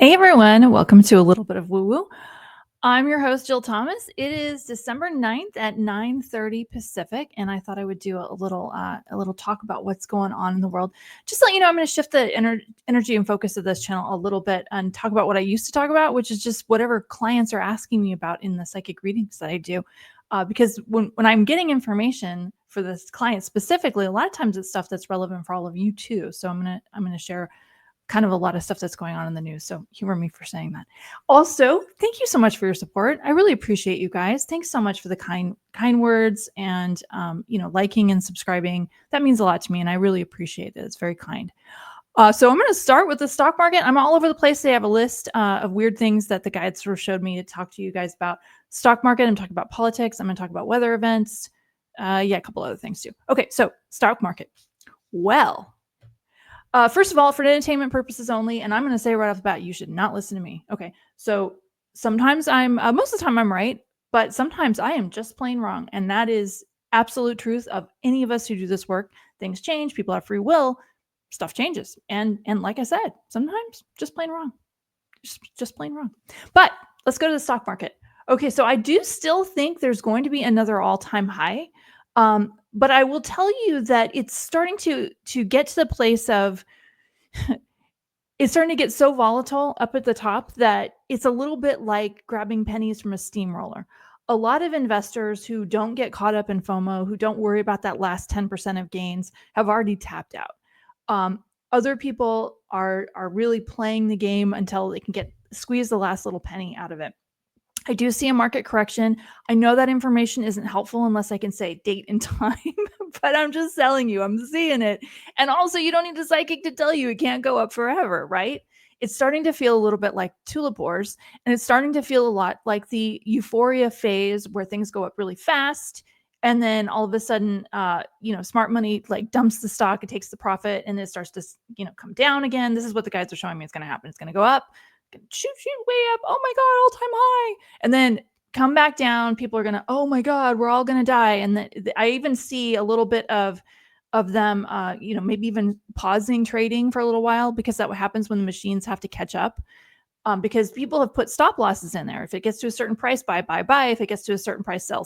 Hey everyone, welcome to a little bit of woo woo. I'm your host Jill Thomas. It is December 9th at 9:30 Pacific, and I thought I would do a little talk about what's going on in the world. Just to let you know, I'm going to shift the energy and focus of this channel a little bit and talk about what I used to talk about, which is just whatever clients are asking me about in the psychic readings that I do. Because when I'm getting information for this client specifically, a lot of times it's stuff that's relevant for all of you too. So I'm gonna share kind of a lot of stuff that's going on in the news. So humor me for saying that. Also, thank you so much for your support. I really appreciate you guys. Thanks so much for the kind words and liking and subscribing. That means a lot to me, and I really appreciate it. It's very kind. So I'm going to start with the stock market. I'm all over the place. They have a list of weird things that the guide sort of showed me to talk to you guys about. Stock market. I'm talking about politics. I'm going to talk about weather events. A couple other things too. Okay, so stock market. Well, first of all, for entertainment purposes only, and I'm going to say right off the bat, you should not listen to me. Okay, so sometimes most of the time I'm right, but sometimes I am just plain wrong, and that is absolute truth of any of us who do this work. Things change, people have free will, stuff changes, and like I said, sometimes just plain wrong, just plain wrong. But let's go to the stock market. Okay, so I do still think there's going to be another all-time high. But I will tell you that it's starting to get to the place of it's starting to get so volatile up at the top that it's a little bit like grabbing pennies from a steamroller. A lot of investors who don't get caught up in FOMO, who don't worry about that last 10% of gains, have already tapped out. Other people are really playing the game until they can squeeze the last little penny out of it. I do see a market correction. I know that information isn't helpful unless I can say date and time, but I'm just telling you, I'm seeing it. And also, you don't need a psychic to tell you it can't go up forever, right? It's starting to feel a little bit like tulip wars, and it's starting to feel a lot like the euphoria phase where things go up really fast. And then all of a sudden, smart money like dumps the stock, it takes the profit, and it starts to, come down again. This is what the guys are showing me is going to happen. It's going to go up, shoot way up. Oh my God, all time high. And then come back down. People are going to, oh my God, we're all going to die. And I even see a little bit of them, maybe even pausing trading for a little while, because that what happens when the machines have to catch up. Because people have put stop losses in there. If it gets to a certain price, buy. If it gets to a certain price, sell.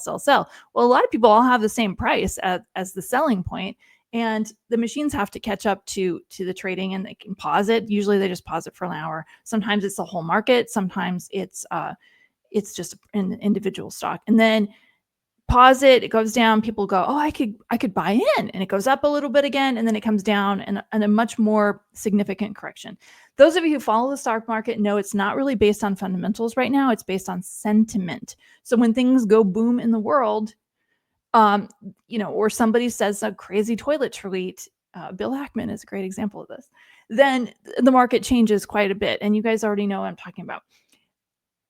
Well, a lot of people all have the same price as the selling point, and the machines have to catch up to the trading, and they can pause it. Usually they just pause it for an hour. Sometimes it's the whole market. Sometimes it's just an individual stock. And then pause it goes down, people go, oh, I could buy in, and it goes up a little bit again, and then it comes down, and a much more significant correction. Those of you who follow the stock market know it's not really based on fundamentals right now. It's based on sentiment. So when things go boom in the world, or somebody says a crazy toilet tweet, Bill Ackman is a great example of this, then the market changes quite a bit, and you guys already know what I'm talking about.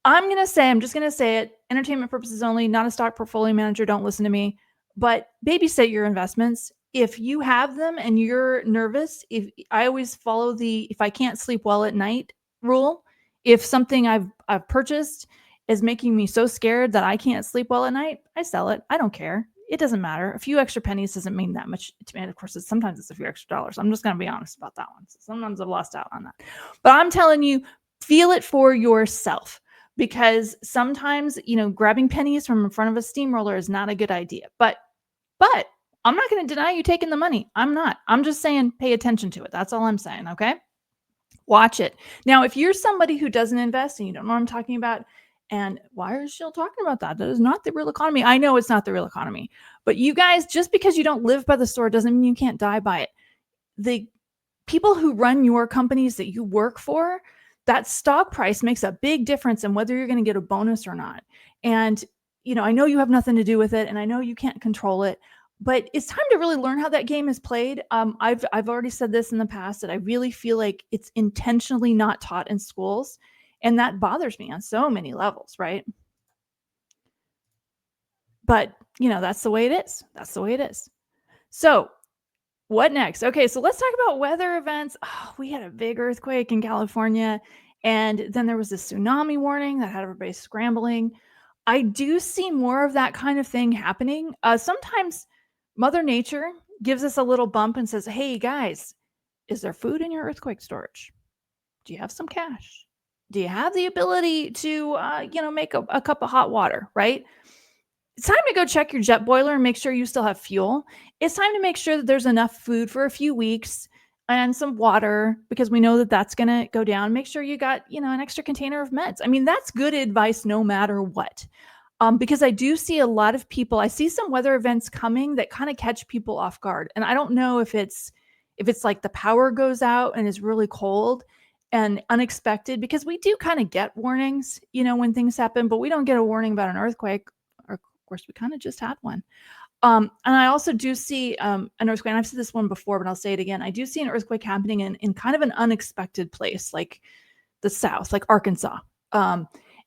I'm just going to say it, entertainment purposes only, not a stock portfolio manager. Don't listen to me, but babysit your investments. If you have them and you're nervous, if I always follow the, if I can't sleep well at night rule, if something I've purchased is making me so scared that I can't sleep well at night, I sell it. I don't care. It doesn't matter. A few extra pennies doesn't mean that much to me. And of course, sometimes it's a few extra dollars. I'm just going to be honest about that one. So sometimes I've lost out on that, but I'm telling you, feel it for yourself. Because sometimes, grabbing pennies from in front of a steamroller is not a good idea. But I'm not going to deny you taking the money. I'm not. I'm just saying pay attention to it. That's all I'm saying, okay? Watch it. Now, if you're somebody who doesn't invest and you don't know what I'm talking about, and why is Jill talking about that? That is not the real economy. I know it's not the real economy. But you guys, just because you don't live by the sword doesn't mean you can't die by it. The people who run your companies that you work for, that stock price makes a big difference in whether you're going to get a bonus or not. And, I know you have nothing to do with it, and I know you can't control it, but it's time to really learn how that game is played. I've already said this in the past, that I really feel like it's intentionally not taught in schools. And that bothers me on so many levels, right? But, that's the way it is. That's the way it is. So what next? Okay, so let's talk about weather events. Oh, we had a big earthquake in California, and then there was a tsunami warning that had everybody scrambling. I do see more of that kind of thing happening. Sometimes Mother Nature gives us a little bump and says, hey, guys, is there food in your earthquake storage? Do you have some cash? Do you have the ability to, make a cup of hot water, right? It's time to go check your jet boiler and make sure you still have fuel. It's time to make sure that there's enough food for a few weeks and some water because we know that that's going to go down. Make sure you got, an extra container of meds. I mean, that's good advice no matter what. Because I do see a lot of people, I see some weather events coming that kind of catch people off guard. And I don't know if it's like the power goes out and is really cold and unexpected because we do kind of get warnings, when things happen, but we don't get a warning about an earthquake. Or, of course, we kind of just had one. And I also do see an earthquake. And I've said this one before, but I'll say it again. I do see an earthquake happening in kind of an unexpected place, like the South, like Arkansas.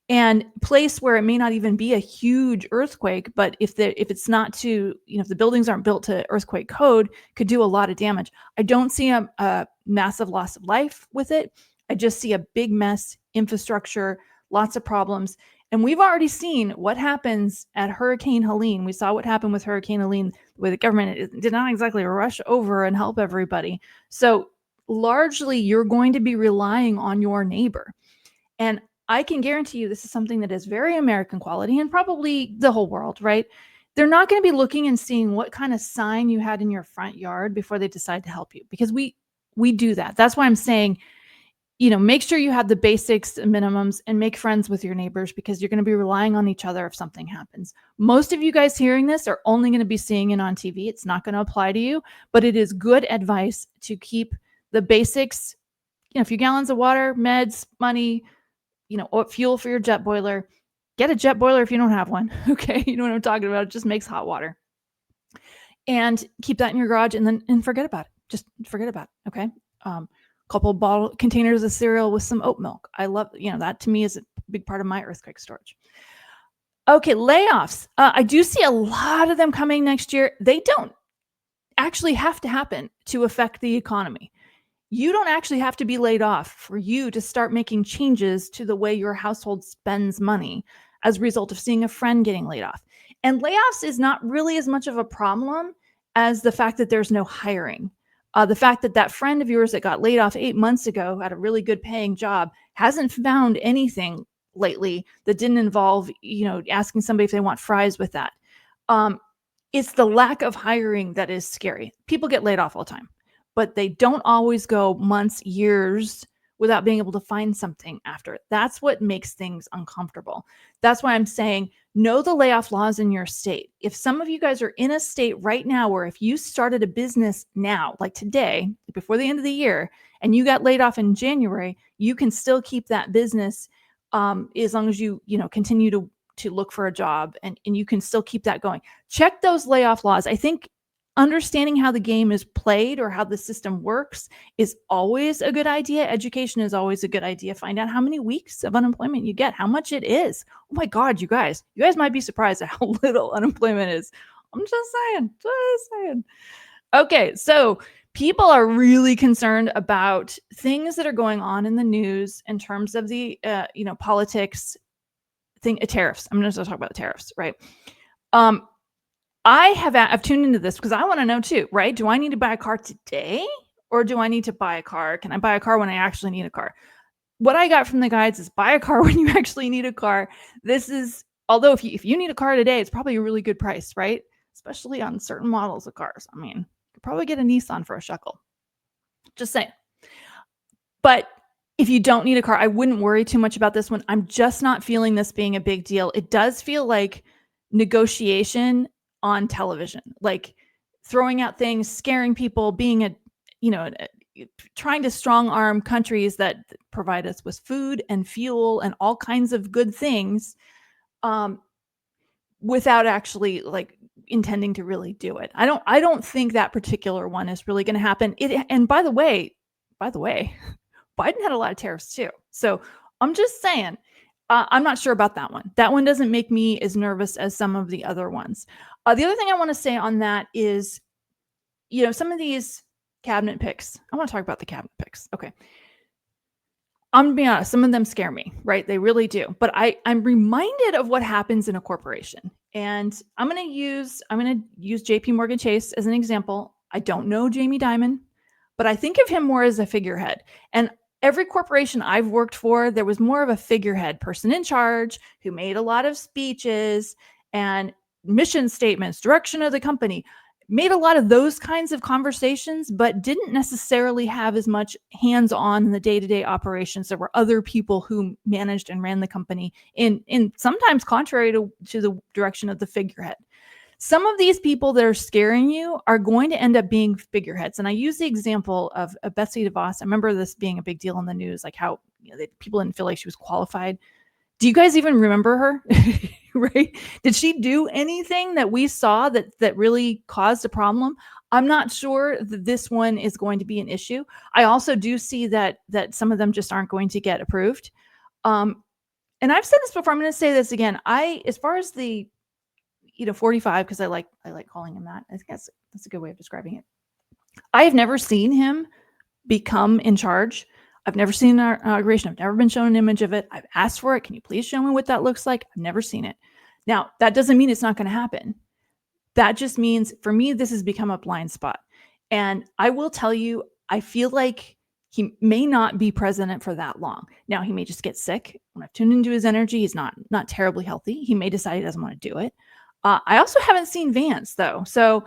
And place where it may not even be a huge earthquake, but if it's not if the buildings aren't built to earthquake code, could do a lot of damage. I don't see a massive loss of life with it. I just see a big mess, infrastructure, lots of problems. And we've already seen what happens at Hurricane Helene. We saw what happened with Hurricane Helene, where the government did not exactly rush over and help everybody. So largely, you're going to be relying on your neighbor. And I can guarantee you this is something that is very American quality and probably the whole world, right? They're not going to be looking and seeing what kind of sign you had in your front yard before they decide to help you because we do that. That's why I'm saying, make sure you have the basics and minimums and make friends with your neighbors because you're going to be relying on each other if something happens. Most of you guys hearing this are only going to be seeing it on TV. It's not going to apply to you, but it is good advice to keep the basics, a few gallons of water, meds, money, fuel for your jet boiler. Get a jet boiler if you don't have one. Okay. You know what I'm talking about? It just makes hot water. And keep that in your garage and forget about it. Just forget about it. Okay. Couple bottle containers of cereal with some oat milk. I love, that to me is a big part of my earthquake storage. Okay. Layoffs. I do see a lot of them coming next year. They don't actually have to happen to affect the economy. You don't actually have to be laid off for you to start making changes to the way your household spends money as a result of seeing a friend getting laid off. And layoffs is not really as much of a problem as the fact that there's no hiring. The fact that that friend of yours that got laid off 8 months ago at a really good paying job hasn't found anything lately that didn't involve, asking somebody if they want fries with that. It's the lack of hiring that is scary. People get laid off all the time, but they don't always go months, years without being able to find something after it. That's what makes things uncomfortable. That's why I'm saying know the layoff laws in your state. If some of you guys are in a state right now where if you started a business now, like today, before the end of the year, and you got laid off in January, you can still keep that business as long as you continue to look for a job and you can still keep that going. Check those layoff laws. I think understanding how the game is played or how the system works is always a good idea. Education is always a good idea. Find out how many weeks of unemployment you get, how much it is. Oh my God, you guys might be surprised at how little unemployment is. I'm just saying. Okay, so people are really concerned about things that are going on in the news in terms of the, politics tariffs. I'm going to talk about the tariffs, right? I've tuned into this because I want to know too, right? Do I need to buy a car today or do I need to buy a car? Can I buy a car when I actually need a car? What I got from the guides is buy a car when you actually need a car. This is, although if you need a car today, it's probably a really good price, right? Especially on certain models of cars. I mean, you could probably get a Nissan for a shekel. Just saying. But if you don't need a car, I wouldn't worry too much about this one. I'm just not feeling this being a big deal. It does feel like negotiation on television, like throwing out things, scaring people, being trying to strong arm countries that provide us with food and fuel and all kinds of good things, without actually like intending to really do it. I don't think that particular one is really going to happen. And by the way, Biden had a lot of tariffs too. So I'm just saying, I'm not sure about that one. That one doesn't make me as nervous as some of the other ones. The other thing I want to say on that is, some of these cabinet picks, I want to talk about the cabinet picks. Okay. I'm going to be honest, some of them scare me, right? They really do. But I'm reminded of what happens in a corporation. And I'm going to use JP Morgan Chase as an example. I don't know Jamie Dimon, but I think of him more as a figurehead. And every corporation I've worked for, there was more of a figurehead person in charge who made a lot of speeches and mission statements, direction of the company, made a lot of those kinds of conversations, but didn't necessarily have as much hands-on in the day-to-day operations. There were other people who managed and ran the company in sometimes contrary to the direction of the figurehead. Some of these people that are scaring you are going to end up being figureheads. And I use the example of Betsy DeVos. I remember this being a big deal in the news, like how people didn't feel like she was qualified. Do you guys even remember her? Right? Did she do anything that we saw that really caused a problem? I'm not sure that this one is going to be an issue. I also do see that some of them just aren't going to get approved. And I've said this before. I'm going to say this again. As far as the 45, because I like calling him that. I think that's a good way of describing it. I have never seen him become in charge. I've never seen an inauguration. I've never been shown an image of it. I've asked for it. Can you please show me what that looks like? I've never seen it. Now, that doesn't mean it's not going to happen. That just means, for me, this has become a blind spot. And I will tell you, I feel like he may not be president for that long. Now, he may just get sick. When I've tuned into his energy, he's not terribly healthy. He may decide he doesn't want to do it. I also haven't seen Vance, though. So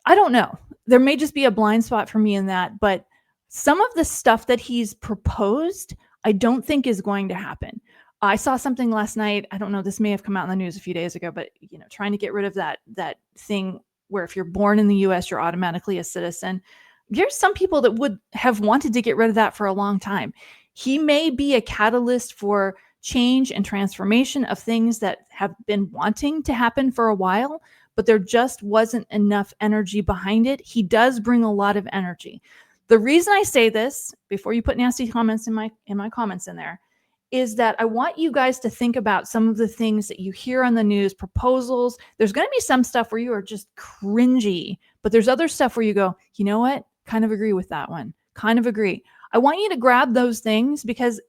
I don't know. There may just be a blind spot for me in that. But some of the stuff that he's proposed, I don't think is going to happen. I saw something last night. I don't know. This may have come out in the news a few days ago, but trying to get rid of that thing where if you're born in the U.S., you're automatically a citizen. There's some people that would have wanted to get rid of that for a long time. He may be a catalyst for change and transformation of things that have been wanting to happen for a while, but there just wasn't enough energy behind it. He does bring a lot of energy. The reason I say this, before you put nasty comments in my comments in there, is that I want you guys to think about some of the things that you hear on the news, proposals. There's going to be some stuff where you are just cringy, but there's other stuff where you go, you know what? Kind of agree with that one. Kind of agree. I want you to grab those things because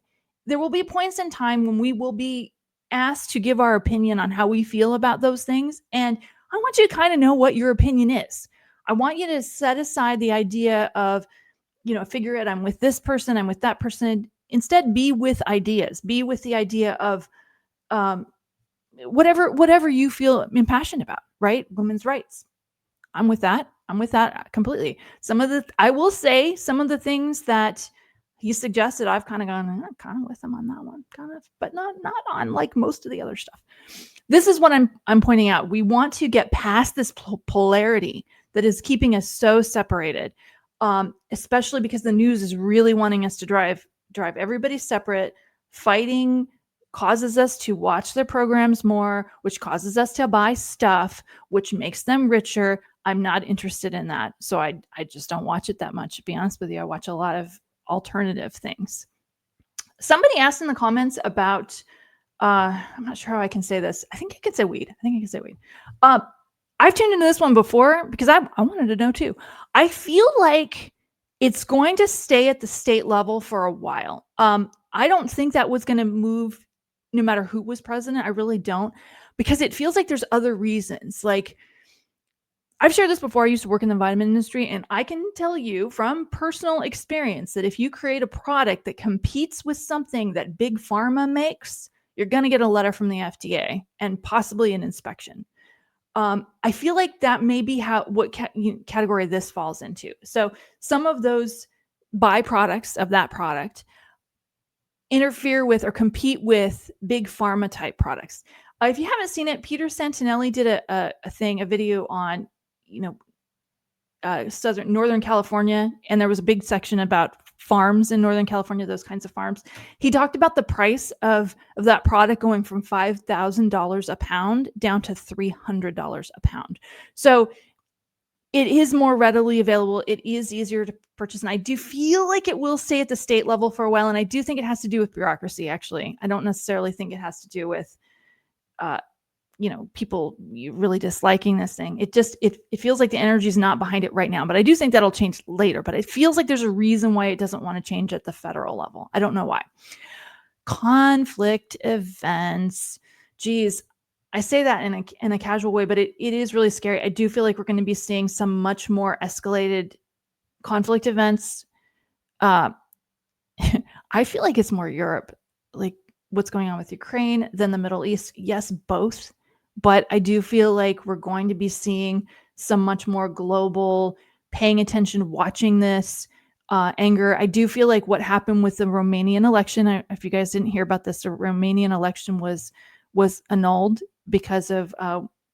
there will be points in time when we will be asked to give our opinion on how we feel about those things. And I want you to kind of know what your opinion is. I want you to set aside the idea of, figure it, I'm with this person, I'm with that person. Instead, be with ideas. Be with the idea of whatever you feel impassioned about, right? Women's rights. I'm with that. I'm with that completely. I will say some of the things that he suggested, I've kind of gone, kind of with him on that one, kind of, but not on like most of the other stuff. This is what I'm pointing out. We want to get past this polarity that is keeping us so separated, especially because the news is really wanting us to drive everybody separate. Fighting causes us to watch their programs more, which causes us to buy stuff, which makes them richer. I'm not interested in that. So I just don't watch it that much. To be honest with you, I watch a lot of alternative things. Somebody asked in the comments about, I'm not sure how I can say this. I think I can say weed. I've tuned into this one before because I wanted to know too. I feel like it's going to stay at the state level for a while. I don't think that was going to move no matter who was president. I really don't, because it feels like there's other reasons. Like, I've shared this before. I used to work in the vitamin industry, and I can tell you from personal experience that if you create a product that competes with something that big pharma makes, you're going to get a letter from the FDA and possibly an inspection. I feel like that may be what category this falls into. So some of those byproducts of that product interfere with or compete with big pharma type products. If you haven't seen it, Peter Santinelli did a video on, Northern California, and there was a big section about farms in Northern California, those kinds of farms. He talked about the price of that product going from $5,000 a pound down to $300 a pound. So it is more readily available. It is easier to purchase. And I do feel like it will stay at the state level for a while. And I do think it has to do with bureaucracy, actually. I don't necessarily think it has to do with, people really disliking this thing. It feels like the energy is not behind it right now, but I do think that'll change later. But it feels like there's a reason why it doesn't want to change at the federal level. I don't know why. Conflict events. Geez, I say that in a casual way, but it is really scary. I do feel like we're going to be seeing some much more escalated conflict events. I feel like it's more Europe, like what's going on with Ukraine than the Middle East. Yes, both. But I do feel like we're going to be seeing some much more global, paying attention, watching this anger. I do feel like what happened with the Romanian election, if you guys didn't hear about this, the Romanian election was annulled because of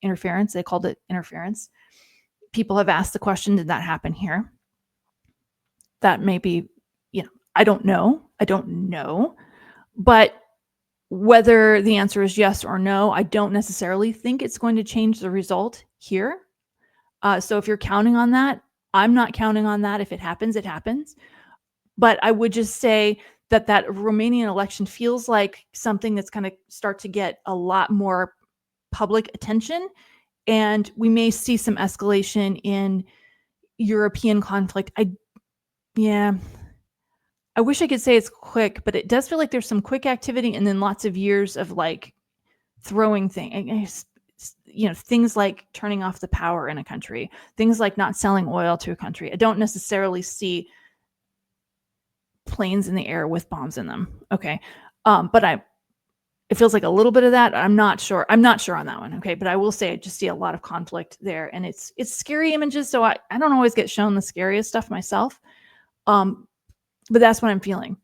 interference. They called it interference. People have asked the question, did that happen here? That may be, I don't know. But whether the answer is yes or no, I don't necessarily think it's going to change the result here. So if you're counting on that, I'm not counting on that. If it happens, it happens. But I would just say that Romanian election feels like something that's going to start to get a lot more public attention. And we may see some escalation in European conflict. I wish I could say it's quick, but it does feel like there's some quick activity and then lots of years of like throwing things, things like turning off the power in a country, things like not selling oil to a country. I don't necessarily see planes in the air with bombs in them. Okay. But it feels like a little bit of that. I'm not sure on that one. Okay. But I will say I just see a lot of conflict there, and it's scary images. So I don't always get shown the scariest stuff myself. But that's what I'm feeling.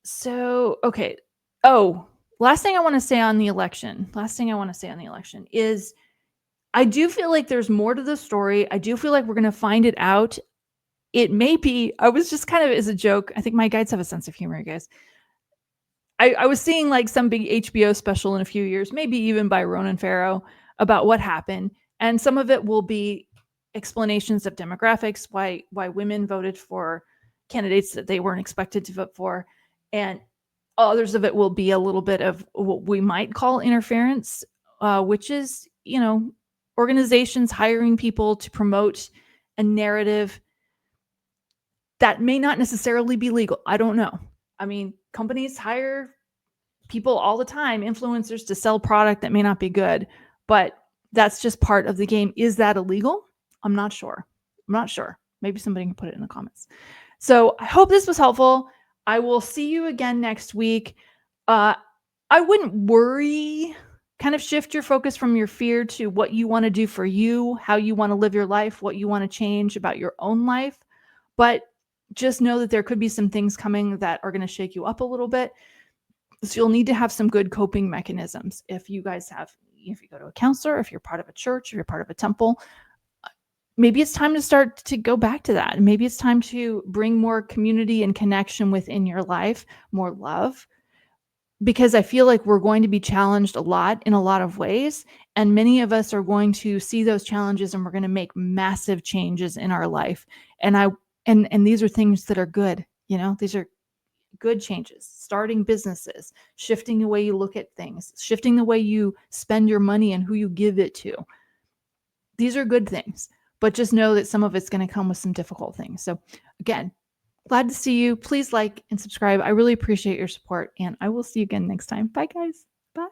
So, okay. Oh, last thing I want to say on the election is I do feel like there's more to the story. I do feel like we're going to find it out. It may be, I was just kind of as a joke. I think my guides have a sense of humor, guys. I was seeing like some big HBO special in a few years, maybe even by Ronan Farrow, about what happened. And some of it will be explanations of demographics, why women voted for candidates that they weren't expected to vote for. And others of it will be a little bit of what we might call interference, which is, organizations hiring people to promote a narrative that may not necessarily be legal. I don't know. I mean, companies hire people all the time, influencers, to sell product that may not be good, but that's just part of the game. Is that illegal? I'm not sure. Maybe somebody can put it in the comments. So I hope this was helpful. I will see you again next week. I wouldn't worry. Kind of shift your focus from your fear to what you want to do for you, how you want to live your life, what you want to change about your own life. But just know that there could be some things coming that are going to shake you up a little bit. So you'll need to have some good coping mechanisms. If you go to a counselor, if you're part of a church, if you're part of a temple, maybe it's time to start to go back to that. Maybe it's time to bring more community and connection within your life, more love, because I feel like we're going to be challenged a lot in a lot of ways. And many of us are going to see those challenges, and we're going to make massive changes in our life. And these are things that are good. These are good changes. Starting businesses, shifting the way you look at things, shifting the way you spend your money and who you give it to. These are good things, but just know that some of it's going to come with some difficult things. So again, glad to see you. Please like and subscribe. I really appreciate your support, and I will see you again next time. Bye, guys. Bye.